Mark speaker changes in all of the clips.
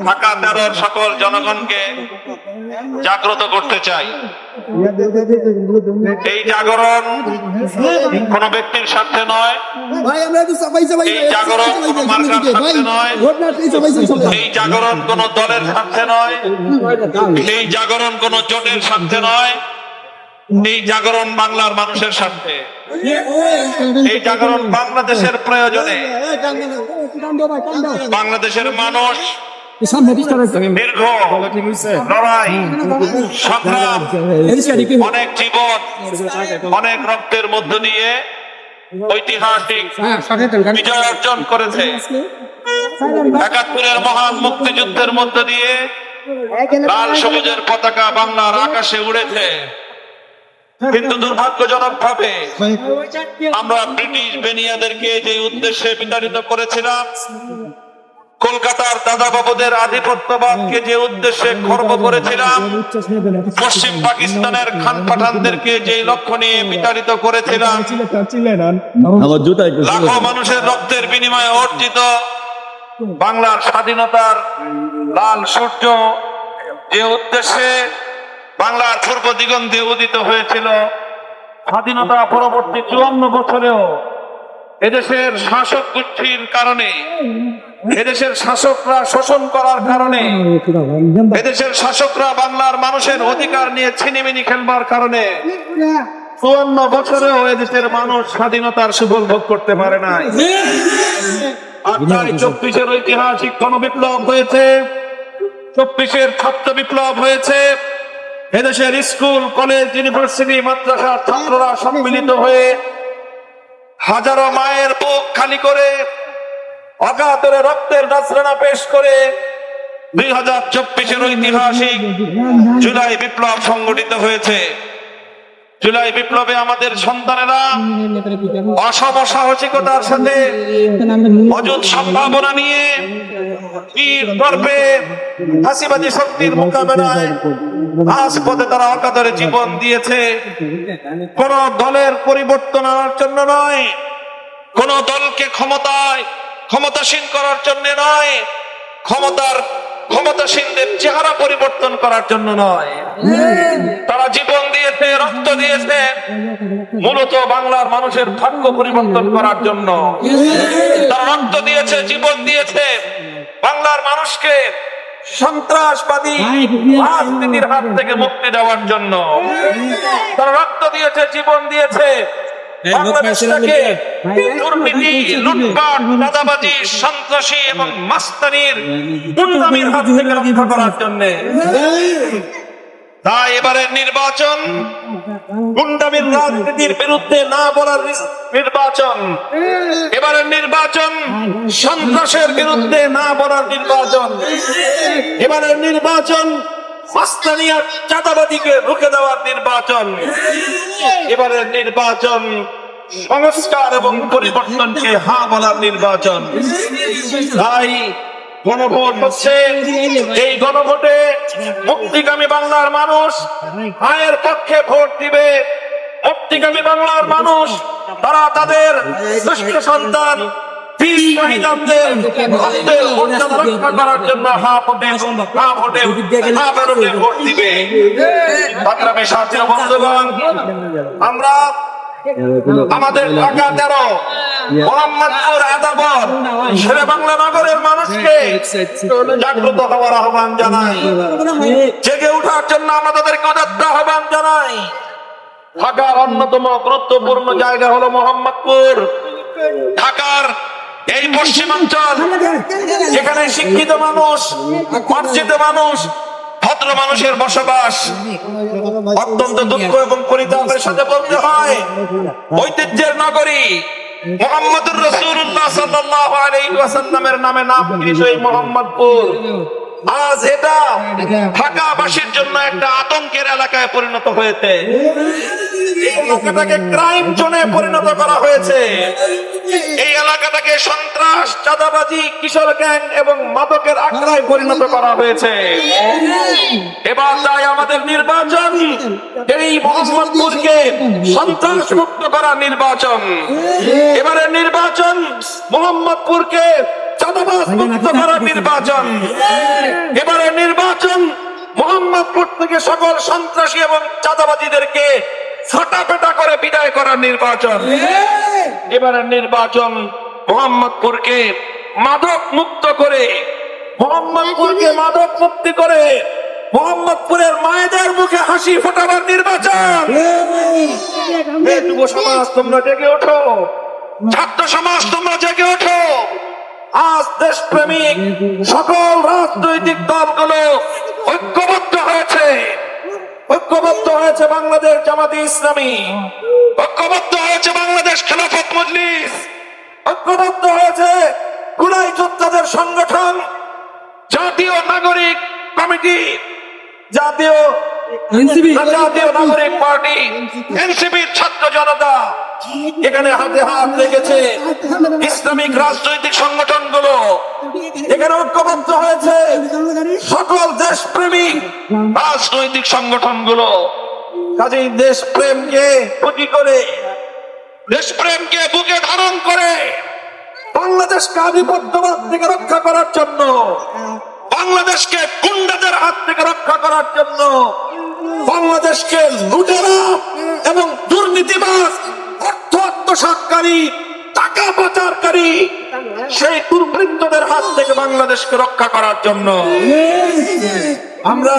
Speaker 1: ঢাকা 13-র সকল জনগণকে জাগ্রত করতে চাই। এই জাগরণ কোন ব্যক্তির স্বার্থে নয়, এই জাগরণ কোন মার্কার স্বার্থে নয়, এই জাগরণ কোন দলের স্বার্থে নয়, এই জাগরণ কোন জোটের স্বার্থে নয়, এই জাগরণ বাংলার মানুষের স্বার্থে। এই জাগরণ বাংলাদেশের প্রয়োজনে। বাংলাদেশের মানুষ দীর্ঘ লড়াই, সংগ্রাম, অনেক জীবন, অনেক রক্তের মধ্য দিয়ে ঐতিহাসিক বিজয় অর্জন করেছে। ৭১-এর মহান মুক্তিযুদ্ধের মধ্য দিয়ে লাল সবুজের পতাকা বাংলার আকাশে উড়েছে। কিন্তু দুর্ভাগ্যজনক ভাবে আমরা ব্রিটিশ বেনিয়াদেরকে যে উদ্দেশ্যে বিতাড়িত করেছিলাম, কলকাতার দাদাবাবুদের আধিপত্যবাদকে যে উদ্দেশ্যে খর্ব করেছিলাম, পশ্চিম পাকিস্তানের খান পাঠানদেরকে যে লক্ষ্য নিয়ে বিতাড়িত করেছিলাম, লাখো মানুষের রক্তের বিনিময়ে অর্জিত বাংলার স্বাধীনতার লাল সূর্য যে উদ্দেশ্যে বাংলার পূর্ব দিগন্তে উদিত হয়েছিল, স্বাধীনতা পরবর্তী ৫৪ বছরেও এদেশের শাসক গোষ্ঠীর কারণে, এদেশের শাসকরা শোষণ করার কারণে, এদেশের শাসকরা বাংলার মানুষের অধিকার নিয়ে ছিনিমিনি খেলবার কারণে ৫৪ বছরেও এদেশের মানুষ স্বাধীনতার সুফল ভোগ করতে পারে নাই। আর তাই ২৪-এর ঐতিহাসিক গণবিপ্লব হয়েছে, ২৪-এর ছাত্র বিপ্লব হয়েছে। এদেশের স্কুল, কলেজ, ইউনিভার্সিটি, মাদ্রাসার ছাত্ররা সম্মিলিত হয়ে হাজারো মায়ের বুক খালি করে অকাতরে রক্তের নজরানা পেশ করে ২০২৪-এর ঐতিহাসিক জুলাই বিপ্লব সংগঠিত হয়েছে। জুলাই বিপ্লবে আমাদের সন্তানেরা অসম সাহসিকতার সাথে, অযুত সম্ভাবনা নিয়ে বীর গর্বে ফাঁসিবাদী শক্তির মোকাবেলায় রাজপথে তারা অকাতরে জীবন দিয়েছে। কোন দলের পরিবর্তন আনার জন্য নয়, কোন দলকে ক্ষমতাসীন করার জন্য নয়, ক্ষমতাসীনদের চেহারা পরিবর্তন করার জন্য নয়। তারা জীবন দিয়েছে, রক্ত দিয়েছে মূলত বাংলার মানুষের ভাগ্য পরিবর্তন করার জন্য। তারা রক্ত দিয়েছে, জীবন দিয়েছে বাংলার মানুষকে সন্ত্রাসবাদী রাজনীতির হাত থেকে মুক্তি দেওয়ার জন্য। তারা রক্ত দিয়েছে, জীবন দিয়েছে বাংলাদেশটাকে দুর্নীতি, লুটপাট, চাঁদাবাজি, সন্ত্রাসী এবং মাস্তানির গুন্ডামির হাত থেকে রক্ষা করার জন্য। তাই এবারের নির্বাচন গুন্ডামির রাজনীতির বিরুদ্ধে না বলার নির্বাচন, এবারের নির্বাচন সন্ত্রাসের বিরুদ্ধে না বলার নির্বাচন, এবারের নির্বাচন মাস্তানি আর চাঁদাবাদীকে রুখে দেওয়ার নির্বাচন, এবারের নির্বাচন সংস্কার এবং পরিবর্তনকে হ্যাঁ বলার নির্বাচন। তাই গণভোট হচ্ছে, এই গণভোটে মুক্তিকামী বাংলার মানুষ আয়ের পক্ষে ভোট দিবে। মুক্তিকামী বাংলার মানুষ তারা তাদের দুষ্ট সন্তান বীর শহীদদের রক্তের মর্যাদা রক্ষা করার জন্য ভোট দিবে। সংগ্রামী সাথী বন্ধুগণ, আমরা আমাদের ঢাকা 13, মোহাম্মদপুর, আদাবর, শেরে বাংলা নগরের মানুষকে জাগ্রত হওয়ার আহ্বান জানাই, জেগে ওঠার জন্য আমরা তাদেরকে উদাত্ত আহ্বান জানাই। ঢাকার অন্যতম গুরুত্বপূর্ণ জায়গা হলো মোহাম্মদপুর। ঢাকার এই পশ্চিমাঞ্চল, যেখানে শিক্ষিত মানুষ, অর্জিত মানুষ, ভদ্র মানুষের বসবাস। অত্যন্ত দুঃখ এবং পরিতাপের সাথে বলতে হয়, ঐতিহ্যের নগরী মুহাম্মদুর রাসূলুল্লাহ সাল্লাল্লাহু আলাইহি ওয়াসাল্লামের নামে নামকৃত এই মোহাম্মদপুর আজ এটা ঢাকাবাসীর জন্য একটা আতঙ্কের এলাকায় পরিণত হয়েছে। এই এলাকাটাকে ক্রাইম জোনে পরিণত করা হয়েছে। এই এলাকাটাকে সন্ত্রাস, চাঁদাবাজি, কিশোর গ্যাং এবং মাদকের আখড়ায় পরিণত করা হয়েছে। এবার তাই আমাদের নির্বাচন এই মোহাম্মদপুরকে সন্ত্রাস মুক্ত করার নির্বাচন। এবারে নির্বাচন মোহাম্মদপুরকে চাঁদাবাজ মুক্ত করার নির্বাচন। এবারে নির্বাচন মোহাম্মদপুর থেকে সকল সন্ত্রাসী এবং চাঁদাবাজীদেরকে ছাটাপেটা করে বিদায় করার নির্বাচন। এবারে নির্বাচন মোহাম্মদপুরকে মাদক মুক্ত করে, মোহাম্মদপুরকে মাদক মুক্তি করে মোহাম্মদপুরের মায়েদের মুখে হাসি ফোটাবার নির্বাচন। যুব সমাজ তোমরা জেগে ওঠো, ছাত্র সমাজ তোমরা জেগে ওঠো। আজ দেশপ্রেমিক সকল রাজনৈতিক দলগুলো ঐক্যবদ্ধ হয়েছে। ঐক্যবদ্ধ হয়েছে বাংলাদেশ জামাতে ইসলামী, ঐক্যবদ্ধ হয়েছে বাংলাদেশ খেলাফত মজলিস, ঐক্যবদ্ধ হয়েছে কুলাই যোদ্ধাদের সংগঠন, জাতীয় নাগরিক কমিটি, জাতীয় নাগরিক পার্টি, এনসিপির ছাত্র জনতা। এখানে হাতে হাত লেগেছে ইসলামিক রাজনৈতিক সংগঠনগুলো, এখানে ঐক্যবদ্ধ হয়েছে সকল দেশপ্রেমিক রাজনৈতিক সংগঠনগুলো। কাজেই দেশপ্রেমকে পুঁজি করে, দেশপ্রেমকে বুকে ধারণ করে বাংলাদেশকে আধিপত্যবাদ থেকে রক্ষা করার জন্য, বাংলাদেশকে গুন্ডাদের হাত থেকে রক্ষা করার জন্য, বাংলাদেশকে লুটেরা এবং দুর্নীতিবাজ, অর্থ আত্মসাৎকারী, টাকা পাচারকারী সেই দুর্বৃত্তদের হাত থেকে বাংলাদেশকে রক্ষা করার জন্য আমরা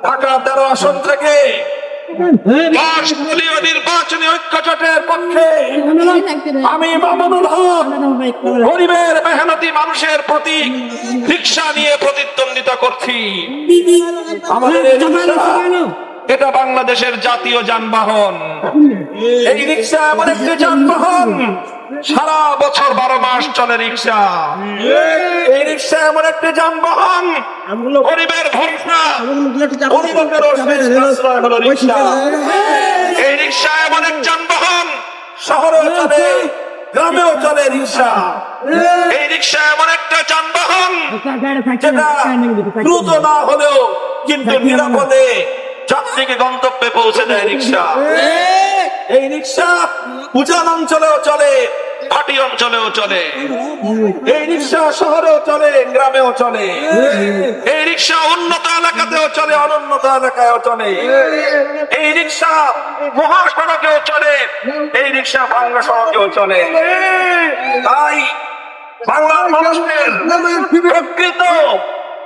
Speaker 1: ঢাকা 13 আসন থেকে দলীয় নির্বাচনী ঐক্যজোটের পক্ষে আমি মামুনুল হক গরিবের মেহনতি মানুষের প্রতি রিকশা নিয়ে প্রতিদ্বন্দ্বিতা করছি। আমাদের এই রিকশা, এটা বাংলাদেশের জাতীয় যানবাহন। এই রিকশা এমন একটি যানবাহন সারা বছর 12 মাস চলে রিকশা। এই রিকশা এমন একটি যানবাহন গরিবের ভরসা, গরিবের আশ্রয় হলো রিকশা। এই রিকশা এমন এক যানবাহন শহরেও চলে, গ্রামেও চলে রিকশা। এই রিকশা এমন একটা যানবাহন যেটা দ্রুত না হলেও কিন্তু নিরাপদে যাত্রীকে গন্তব্যে পৌঁছে দেয় রিকশা। এই রিকশা উজান অঞ্চলেও চলে, ভাটি অঞ্চলেও চলে। এই রিকশা শহরেও চলে, গ্রামেও চলে। এই রিকশা উন্নত এলাকাতেও চলে, অনুন্নত এলাকায়ও চলে। এই রিকশা মহাসড়কেও চলে, এই রিকশা ভাঙ্গা সড়কেও চলে। তাই বাংলার মানুষের প্রকৃত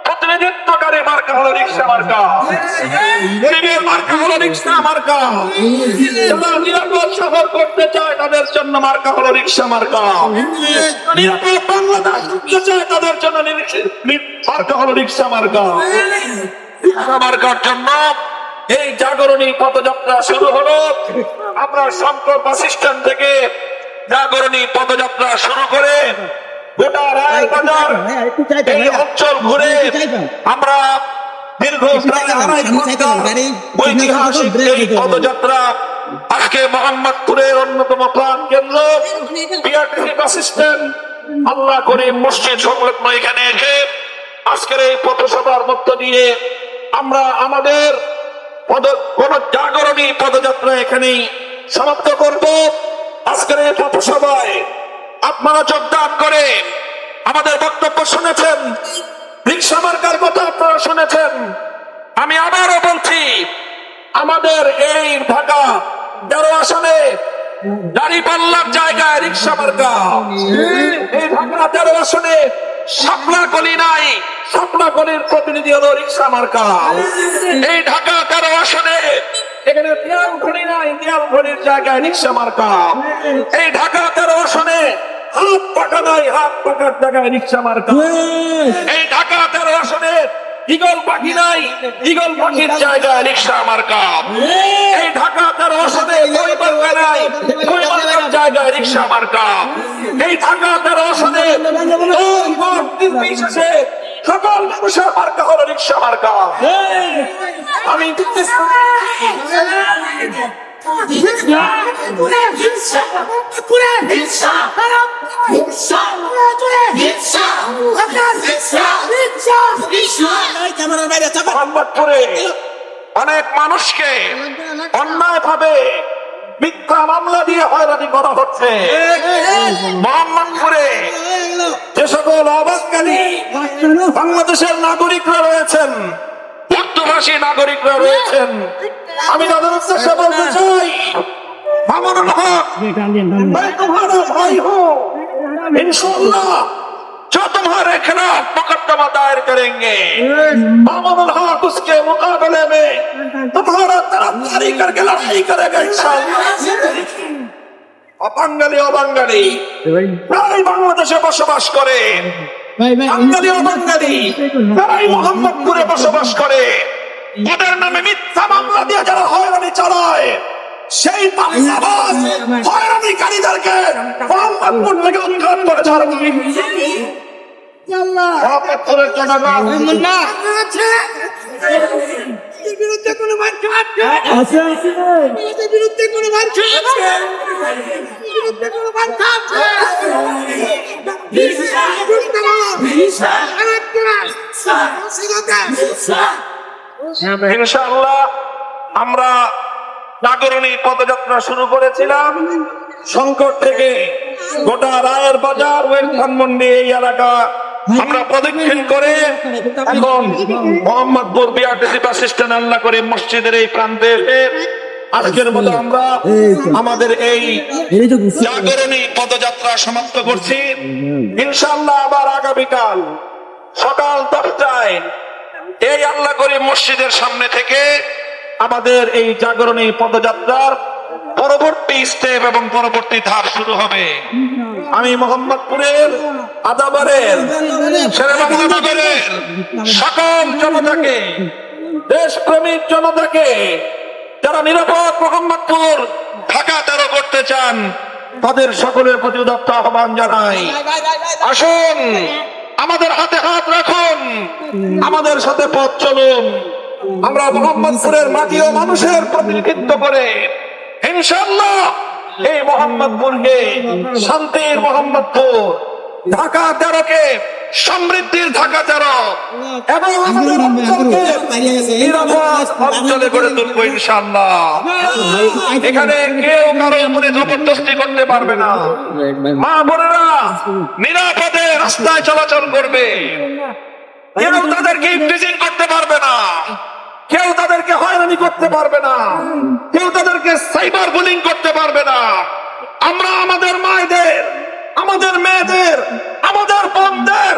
Speaker 1: প্রতিনিধিত্বকারী মার্কা হলো রিকশা মার্কা। মার্কা হলো রিকশা মার্কা। যারা নিরাপদ শহর করতে চায় তাদের জন্য মার্কা হলো রিকশা মার্কা। নিরাপদ বাংলাদেশ করতে চায় তাদের জন্য মার্কা হলো রিকশা মার্কা। রিকশা মার্কার জন্য এই জাগরণী পদযাত্রা শুরু হলো। আমরা শঙ্কর বাস স্ট্যান্ড থেকে জাগরণী পদযাত্রা শুরু করে গোটা রায়বাজার এই অঞ্চল ঘুরে আমরা দীর্ঘ প্রায় 2.5 ঘন্টা ঐতিহাসিক এই পদযাত্রা আজকে মোহাম্মদপুরের অন্যতম প্রাণ কেন্দ্র বিআরটিসি বাস স্ট্যান্ড আল্লাহ করিম মসজিদ সংলগ্ন এখানে এসে আজকের এই পথসভার মধ্য দিয়ে আমরা আমাদের জাগরণী পদযাত্রা এখানেই সমাপ্ত করব। আজকের এই পথসভায় আপনারা যোগদান করে আমাদের বক্তব্য শুনেছেন, রিকশা মার্কার কথা আপনারা শুনেছেন। আমি আবারও বলছি, আমাদের এই ঢাকা 13 আসনে দাঁড়িপাল্লার জায়গায় রিকশা মার্কা। এই ঢাকা 13 আসনে শাপলাকলি নাই, শাপলাকলির প্রতিনিধি হলো রিকশা মার্কা। এই ঢাকা 13 আসনে এখানে দেয়ালঘড়ি নাই, দেয়ালঘড়ির জায়গায় রিকশা মার্কা। এই ঢাকা 13 আসনে হাত পাকা নাই, হাত পাকার জায়গায় রিকশা মার্কা। এই ঢাকা 13 আসনে ঈগল পাখি নাই, ঈগল পাখির জায়গায় রিকশা মার্কা। এই ঢাকা 13 আসনে দই মার্কা নাই, দই মার্কার জায়গায় রিকশা মার্কা। এই ঢাকা 13 আসনে নির্বিশেষে সকল মানুষের মার্কা হলো রিকশা মার্কা। আমি মোহাম্মদপুরে অনেক মানুষকে অন্যায় ভাবে মিথ্যা মামলা দিয়ে হয়রানি করা হচ্ছে। মোহাম্মদপুরে যে সকল অবাঙালি বাংলাদেশের নাগরিকরা রয়েছেন, উর্দুভাষী নাগরিকরা রয়েছেন, আমি তাদের উদ্দেশ্যে বলতে চাই, মামুনুল হক मैं तुम्हारा भाई हूँ, इंशाअल्लाह जो तुम्हारे खिलाफ मुकदमा दायर करेंगे, मामूनुल हक उसके मुकाबले में तुम्हारा तरफदारी करके लड़ाई करेगा इंशाअल्लाह। অবাঙালি তারাই বাংলাদেশে বসবাস করে, বাঙালি অবাঙালি তারাই মোহাম্মদপুরে বসবাস করে। তাদের নামে মিথ্যা মামলা দিয়ে যারা হয়রানি চালায়, সেই মামলাবাজ হয়রানিকারীদেরকে মোহাম্মদপুর থেকে উৎখাত করে ছাড়বো। মোহাম্মদপুরের জনগণ বিরুদ্ধে কোনো বিরুদ্ধে কোনো ইনশাআল্লাহ আমরা জাগরণী পদযাত্রা শুরু করেছিলাম সংকট থেকে গোটা রায়ের বাজার ওয়েল ধানমন্ডি এই এলাকা আমরা প্রদক্ষিণ করে এখন মোহাম্মদপুর বিআরটিসি বাস স্ট্যান্ড আল্লাহ করে মসজিদের এই প্রান্তে এসে আজকের মতো আমরা আমাদের এই জাগরণী পদযাত্রা সমাপ্ত করছি। ইনশাআল্লাহ আবার আগামীকাল সকাল 10টায় এই আল্লাহ করে মসজিদের সামনে থেকে আমাদের এই জাগরণী পদযাত্রার পরবর্তী স্টেপ এবং পরবর্তী ধাপ শুরু হবে। আমি মোহাম্মদপুরের আদাবারের শেরেবাংলা নগরের সকল জনতাকে, দেশপ্রেমিক জনতাকে, যারা নিরাপদ মোহাম্মদপুর ঢাকা 13 করতে চান, তাদের সকলের প্রতি উদাত্ত আহ্বান জানাই। আসুন আমাদের হাতে হাত রাখুন, আমাদের সাথে পথ চলুন। আমরা মোহাম্মদপুরের মাটি ও মানুষের প্রতিনিধিত্ব করে ইনশাআল্লাহ এই মোহাম্মদপুরকে শান্তির মোহাম্মদপুর, ঢাকা 13কে সমৃদ্ধির ঢাকা 13 এবং আমাদের অঞ্চলকে নিরাপদ অঞ্চলে গড়ে তুলবো ইনশাআল্লাহ। এখানে কেউ কারো উপরে জবরদস্তি করতে পারবে না। মা বোনেরা নিরাপদে রাস্তায় চলাচল করবে, কেউ তাদেরকে ইমপ্রিজন করতে পারবে না, কেউ তাদেরকে হয়রানি করতে পারবে না, কেউ তাদেরকে সাইবার বুলিং করতে পারবে না। আমরা আমাদের মায়েদের, আমাদের মেয়েদের, আমাদের বোনদের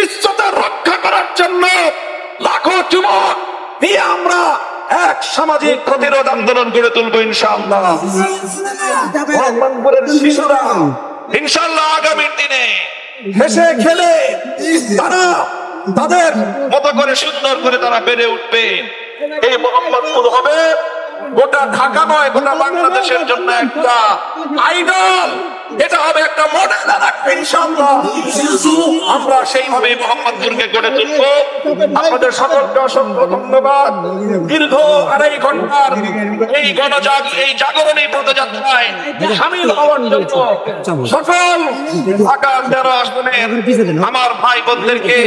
Speaker 1: ইজ্জতের রক্ষা করার জন্য লাখো যুবক নিয়ে আমরা এক সামাজিক প্রতিরোধ আন্দোলন গড়ে তুলবো ইনশাআল্লাহ। মোহাম্মদপুরের শিশুরা ইনশাআল্লাহ আগামীর দিনে হেসে খেলে তারা তাদের মতো করে সুন্দর করে তারা বেড়ে উঠবে। এই মোহাম্মদপুর হবে গোটা ঢাকা নয়, গোটা বাংলাদেশের জন্য একটা আইডল, এটা হবে একটা মডেল ইনশাআল্লাহ। আমরা সেইভাবে মোহাম্মদপুরকে গড়ে তুলব। আপনাদের সকলকে অসংখ্য ধন্যবাদ। দীর্ঘ 2.5 ঘন্টার এই জাগরণী পদযাত্রায় সামিল হওয়ার জন্য সকল ঢাকা 13 আসনের আমার ভাই বোনদেরকে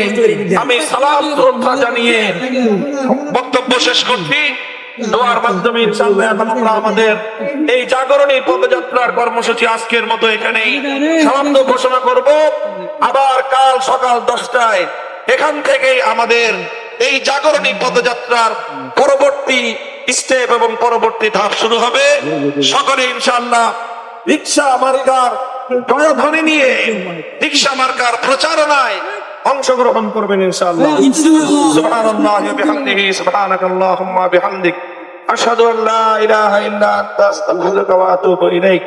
Speaker 1: আমি সালাম শ্রদ্ধা জানিয়ে বক্তব্য শেষ করছি। দোয়ার মাধ্যমে ইনশাআল্লাহ আমরা আমাদের এই জাগরণী পদযাত্রার কর্মসূচি আজকের মতো এখানেই সমাপ্ত ঘোষণা করব। আবার কাল সকাল 10টায় এখান থেকেই আমাদের এই জাগরণী পদযাত্রার পরবর্তী স্টেপ এবং পরবর্তী ধাপ শুরু হবে। সকলে ইনশাআল্লাহ রিকশা মার্কার জয়ধ্বনি নিয়ে রিকশা মার্কার প্রচারণায় অংশগ্রহণ করবেন ইনশাআল্লাহ। সুবহানাল্লাহি ওয়া বিহামদিহি, সুবহানাকাল্লাহুম্মা বিহামদিক, আশহাদু আল্লা ইলাহা ইল্লা আনতা, আস্তাগফিরুকা ওয়া আতুবু ইলাইক।